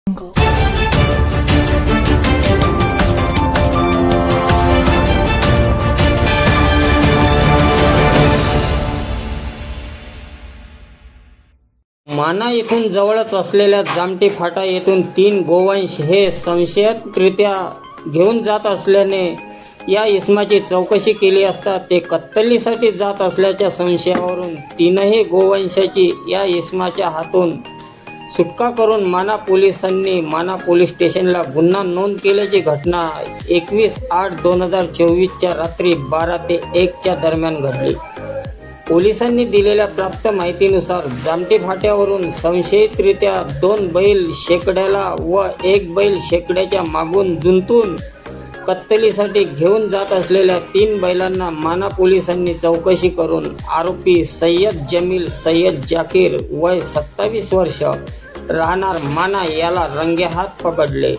माना येथून जवळच असलेल्या जामठी फाटा येथून 3 गोवंश हे संशयितरित्या घेऊन जात असल्याने या इसमाची चौकशी केली असता ते कत्तलीसाठी जात असल्याच्या संशयावरून 3ही गोवंशाची या इसमाच्या हातून सुटका करून माना पोलिसांनी माना पोलीस स्टेशनला गुन्हा नोंद केल्याची घटना 21/8/2024 रात्री 12 ते 1 दरम्यान घडली। पोलिसांनी दिलेल्या प्राप्त माहितीनुसार जामठी फाट्यावरून संशयितरित्या 2 बैल शेकड्याला व 1 बैल शेकड्याच्या मागून जुंतून कत्तलीसाठी घेऊन जात असलेल्या 3 बैलांना माना पोलिसांनी चौकशी करून आरोपी सय्यद जमील सय्यद जाकीर वय 27 वर्ष राहणार माना याला रंगेहात पकडले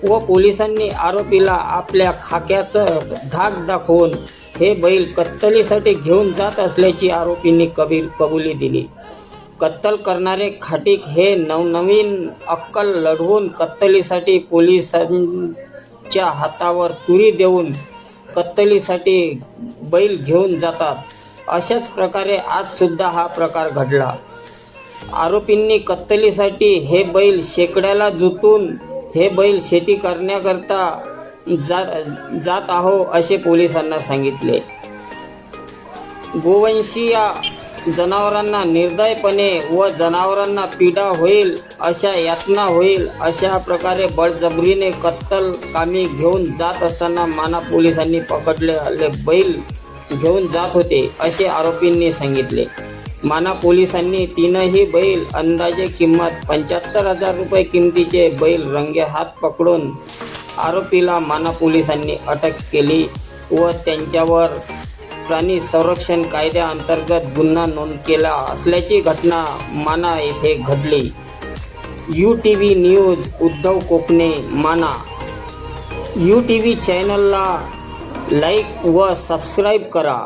व पोलिसांनी आरोपीला आपल्या खाक्याचं धाक दाखवून हे बैल कत्तलीसाठी घेऊन जात असल्याची आरोपींनी कबुली दिली। कत्तल करणारे खाटीक हे नवनवीन अक्कल लढवून कत्तलीसाठी पोलिसांच्या हातावर तुरी देऊन कत्तलीसाठी बैल घेऊन जातात। अशाच प्रकारे आज सुद्धा हा प्रकार घडला। आरोपींनी कत्तलीसाठी हे बैल शेकड्याला जुतून हे बैल शेती करण्याकरता जात आहो असे पोलिसांना सांगितले। गोवंशीय जनावरांना निर्दयपणे व जनावरांना पीडा होईल अशा यातना होईल अशा प्रकारे बळजबरीने कत्तल कामी घेऊन जात असताना माना पोलिसांनी पकडलेले बैल घेऊन जात होते असे आरोपींनी सांगितले। माना पोलिसांनी 3ही बैल अंदाजे किंमत 75,000 रुपये किमतीचे बैल रंगेहात पकडून आरोपीला माना पोलिसांनी अटक केली व त्यांच्यावर प्राणी संरक्षण कायद्याअंतर्गत गुन्हा नोंद केला असल्याची घटना माना येथे घडली। UTV न्यूज उद्धव कोकणे माना। UTV चॅनलला लाईक व सबस्क्राईब करा।